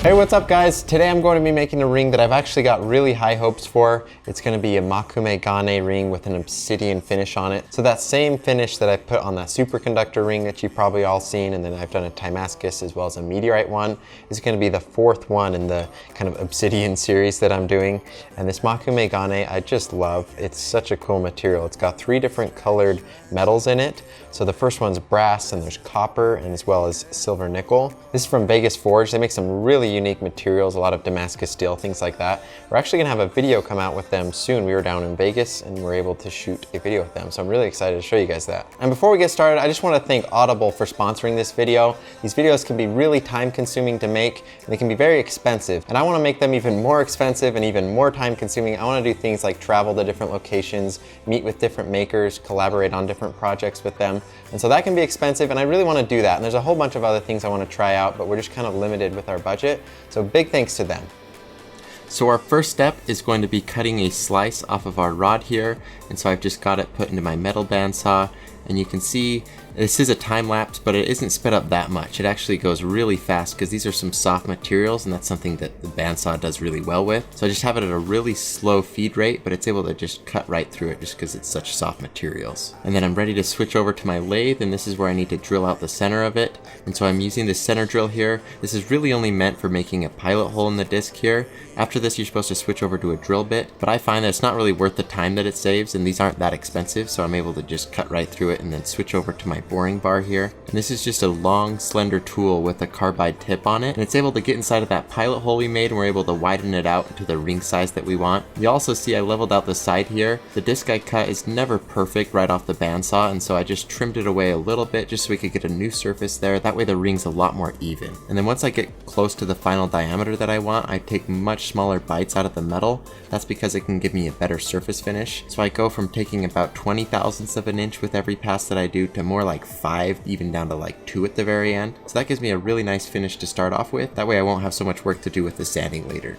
Hey, what's up guys? Today I'm going to be making a ring that I've actually got really high hopes for. It's going to be a Mokume Gane ring with an Obsidian finish on it. So that same finish that I put on that superconductor ring that you've probably all seen, and then I've done a Damascus as well as a meteorite one, is going to be the fourth one in the kind of Obsidian series that I'm doing. And this Mokume Gane I just love. It's such a cool material. It's got 3 different colored metals in it. So the first one's brass, and there's copper, and as well as silver nickel. This is from Vegas Forge. They make some really unique materials, a lot of Damascus steel, things like that. We're actually gonna have a video come out with them soon. We were down in Vegas and we're able to shoot a video with them. So I'm really excited to show you guys that. And before we get started, I just wanna thank Audible for sponsoring this video. These videos can be really time consuming to make, and they can be very expensive. And I wanna make them even more expensive and even more time consuming. I wanna do things like travel to different locations, meet with different makers, collaborate on different projects with them. And so that can be expensive, and I really wanna do that. And there's a whole bunch of other things I wanna try out, but we're just kind of limited with our budget. So big thanks to them. So our first step is going to be cutting a slice off of our rod here. And so I've just got it put into my metal bandsaw. And you can see this is a time lapse, but it isn't sped up that much. It actually goes really fast because these are some soft materials, and that's something that the bandsaw does really well with. So I just have it at a really slow feed rate, but it's able to just cut right through it just because it's such soft materials. And then I'm ready to switch over to my lathe, and this is where I need to drill out the center of it. And so I'm using this center drill here. This is really only meant for making a pilot hole in the disc here. After this, you're supposed to switch over to a drill bit, but I find that it's not really worth the time that it saves, and these aren't that expensive, so I'm able to just cut right through it and then switch over to my boring bar here. And this is just a long, slender tool with a carbide tip on it, and it's able to get inside of that pilot hole we made, and we're able to widen it out to the ring size that we want. You also see I leveled out the side here. The disc I cut is never perfect right off the bandsaw, and so I just trimmed it away a little bit just so we could get a new surface there. That way the ring's a lot more even. And then once I get close to the final diameter that I want, I take much smaller bites out of the metal. That's because it can give me a better surface finish. So I go from taking about 20 thousandths of an inch with every pass that I do to more like 5, even down to like 2 at the very end. So that gives me a really nice finish to start off with. That way I won't have so much work to do with the sanding later.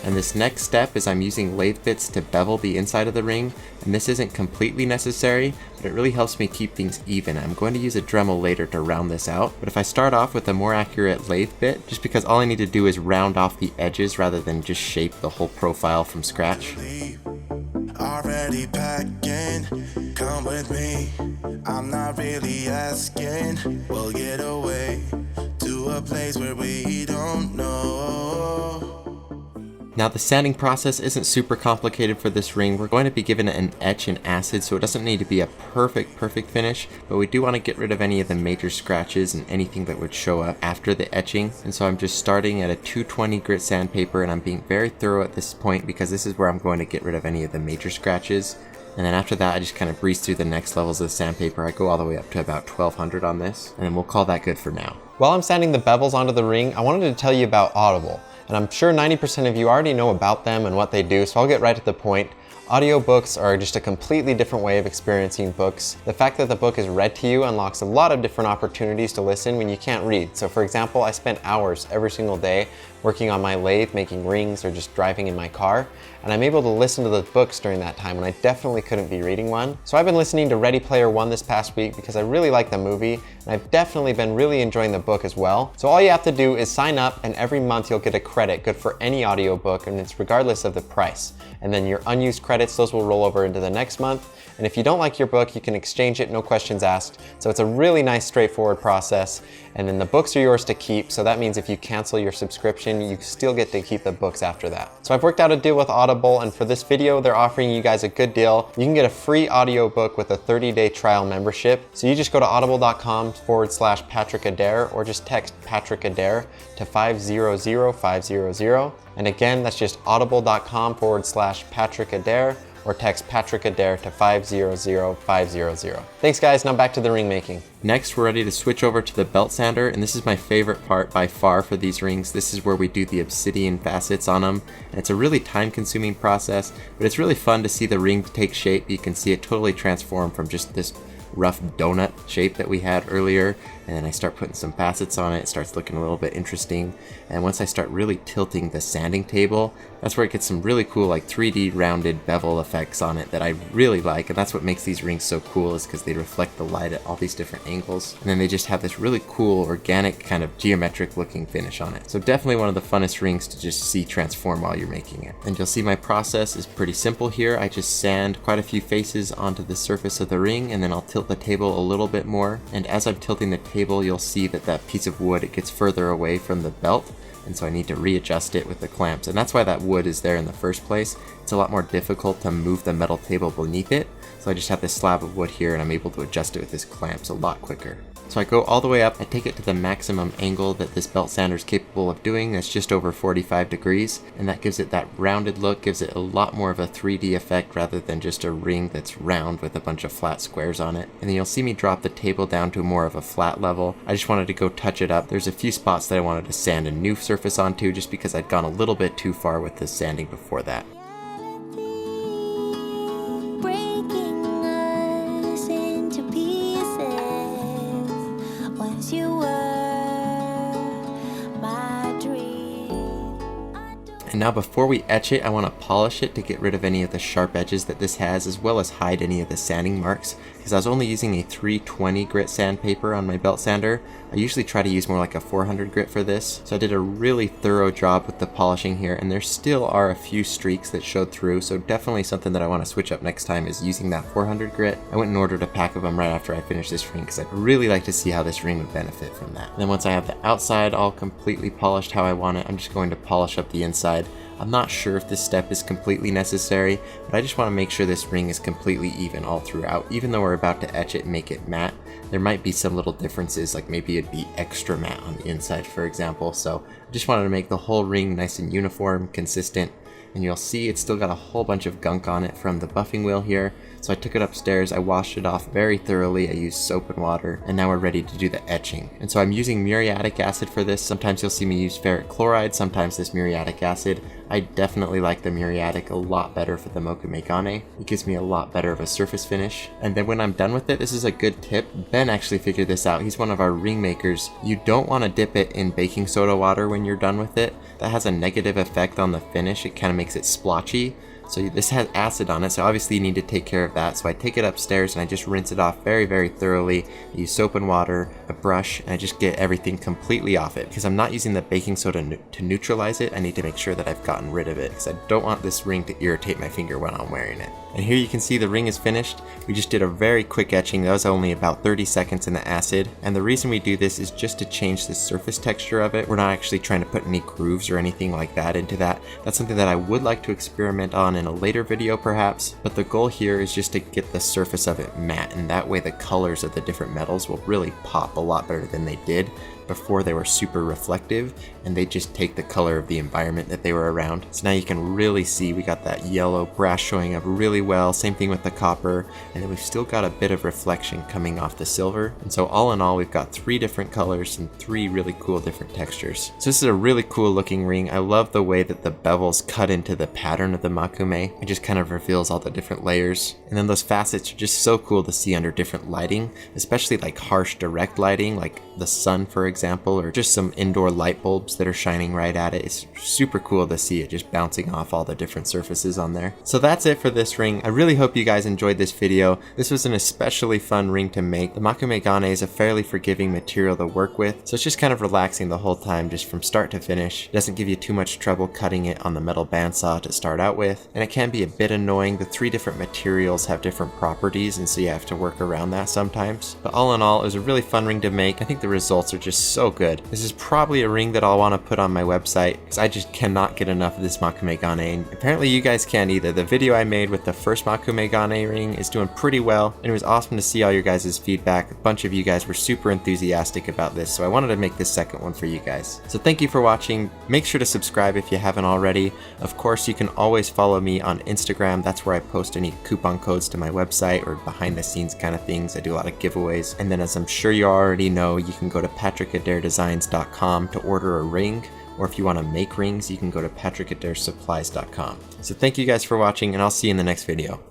And this next step is I'm using lathe bits to bevel the inside of the ring, and this isn't completely necessary, but it really helps me keep things even. I'm going to use a Dremel later to round this out, but if I start off with a more accurate lathe bit, just because all I need to do is round off the edges rather than just shape the whole profile from scratch. Already packing, come with me. I'm not really asking. We'll get away to a place where we don't know. Now the sanding process isn't super complicated for this ring. We're going to be given an etch in acid, so it doesn't need to be a perfect finish, but we do want to get rid of any of the major scratches and anything that would show up after the etching. And so I'm just starting at a 220 grit sandpaper, and I'm being very thorough at this point because this is where I'm going to get rid of any of the major scratches. And then after that, I just kind of breeze through the next levels of the sandpaper. I go all the way up to about 1200 on this, and then we'll call that good for now. While I'm sanding the bevels onto the ring, I wanted to tell you about Audible. And I'm sure 90% of you already know about them and what they do, so I'll get right to the point. Audiobooks are just a completely different way of experiencing books. The fact that the book is read to you unlocks a lot of different opportunities to listen when you can't read. So for example, I spent hours every single day working on my lathe, making rings, or just driving in my car. And I'm able to listen to the books during that time when I definitely couldn't be reading one. So I've been listening to Ready Player One this past week because I really like the movie, and I've definitely been really enjoying the book as well. So all you have to do is sign up, and every month you'll get a credit good for any audiobook, and it's regardless of the price. And then your unused credits, those will roll over into the next month. And if you don't like your book, you can exchange it, no questions asked. So it's a really nice, straightforward process. And then the books are yours to keep. So that means if you cancel your subscription, you still get to keep the books after that. So I've worked out a deal with Audible, and for this video, they're offering you guys a good deal. You can get a free audiobook with a 30-day trial membership. So you just go to audible.com/Patrick Adair, or just text Patrick Adair to 500-500. And again, that's just audible.com/Patrick Adair, or text Patrick Adair to 500500. Thanks guys, now back to the ring making. Next, we're ready to switch over to the belt sander, and this is my favorite part by far for these rings. This is where we do the obsidian facets on them, and it's a really time-consuming process, but it's really fun to see the ring take shape. You can see it totally transform from just this rough donut shape that we had earlier, and then I start putting some facets on it. It starts looking a little bit interesting, and once I start really tilting the sanding table, that's where it gets some really cool like 3D rounded bevel effects on it that I really like, and that's what makes these rings so cool, is because they reflect the light at all these different angles, and then they just have this really cool organic kind of geometric looking finish on it. So definitely one of the funnest rings to just see transform while you're making it. And you'll see my process is pretty simple here. I just sand quite a few faces onto the surface of the ring, and then I'll tilt the table a little bit more, and as I'm tilting the table, you'll see that that piece of wood, it gets further away from the belt, and so I need to readjust it with the clamps, and that's why that wood is there in the first place. It's a lot more difficult to move the metal table beneath it, so I just have this slab of wood here and I'm able to adjust it with this clamps a lot quicker. So I go all the way up, I take it to the maximum angle that this belt sander is capable of doing. That's just over 45 degrees, and that gives it that rounded look, gives it a lot more of a 3D effect rather than just a ring that's round with a bunch of flat squares on it. And then you'll see me drop the table down to more of a flat level. I just wanted to go touch it up. There's a few spots that I wanted to sand a new surface onto just because I'd gone a little bit too far with the sanding before that. And now before we etch it, I want to polish it to get rid of any of the sharp edges that this has, as well as hide any of the sanding marks, because I was only using a 320 grit sandpaper on my belt sander. I usually try to use more like a 400 grit for this, so I did a really thorough job with the polishing here, and there still are a few streaks that showed through, so definitely something that I want to switch up next time is using that 400 grit. I went and ordered a pack of them right after I finished this ring, because I'd really like to see how this ring would benefit from that. And then once I have the outside all completely polished how I want it, I'm just going to polish up the inside. I'm not sure if this step is completely necessary, but I just want to make sure this ring is completely even all throughout. Even though we're about to etch it and make it matte, there might be some little differences, like maybe it'd be extra matte on the inside, for example. So I just wanted to make the whole ring nice and uniform, consistent, and you'll see it's still got a whole bunch of gunk on it from the buffing wheel here. So I took it upstairs, I washed it off very thoroughly, I used soap and water, and now we're ready to do the etching. And so I'm using muriatic acid for this. Sometimes you'll see me use ferric chloride, sometimes this muriatic acid. I definitely like the muriatic a lot better for the Mokume Gane. It gives me a lot better of a surface finish. And then when I'm done with it, this is a good tip. Ben actually figured this out. He's one of our ring makers. You don't want to dip it in baking soda water when you're done with it. That has a negative effect on the finish. It kind of makes it splotchy. So this has acid on it, so obviously you need to take care of that. So I take it upstairs and I just rinse it off very, very thoroughly. I use soap and water, a brush, and I just get everything completely off it. Because I'm not using the baking soda to neutralize it, I need to make sure that I've gotten rid of it, because I don't want this ring to irritate my finger when I'm wearing it. And here you can see the ring is finished. We just did a very quick etching. That was only about 30 seconds in the acid. And the reason we do this is just to change the surface texture of it. We're not actually trying to put any grooves or anything like that into that. That's something that I would like to experiment on in a later video perhaps. But the goal here is just to get the surface of it matte, and that way the colors of the different metals will really pop a lot better than they did before. They were super reflective and they just take the color of the environment that they were around. So now you can really see we got that yellow brass showing up really well. Same thing with the copper, and then we've still got a bit of reflection coming off the silver. And so all in all, we've got 3 different colors and 3 really cool different textures. So this is a really cool looking ring. I love the way that the bevels cut into the pattern of the Mokume. It just kind of reveals all the different layers. And then those facets are just so cool to see under different lighting, especially like harsh direct lighting, like the sun for example, or just some indoor light bulbs that are shining right at it. It's super cool to see it just bouncing off all the different surfaces on there. So that's it for this ring. I really hope you guys enjoyed this video. This was an especially fun ring to make. The Mokume Gane is a fairly forgiving material to work with, so it's just kind of relaxing the whole time, just from start to finish. It doesn't give you too much trouble cutting it on the metal bandsaw to start out with, and it can be a bit annoying. The 3 different materials have different properties, and so you have to work around that sometimes. But all in all, it was a really fun ring to make. I think the results are just so good. This is probably a ring that I'll want to put on my website because I just cannot get enough of this Mokume Gane. And apparently you guys can't either. The video I made with the first Mokume Gane ring is doing pretty well, and it was awesome to see all your guys' feedback. A bunch of you guys were super enthusiastic about this, so I wanted to make this second one for you guys. So thank you for watching. Make sure to subscribe if you haven't already. Of course, you can always follow me on Instagram. That's where I post any coupon codes to my website or behind the scenes kind of things. I do a lot of giveaways. And then, as I'm sure you already know, you can go to patrickadairdesigns.com to order a ring, or if you want to make rings, you can go to patrickadairsupplies.com. So thank you guys for watching, and I'll see you in the next video.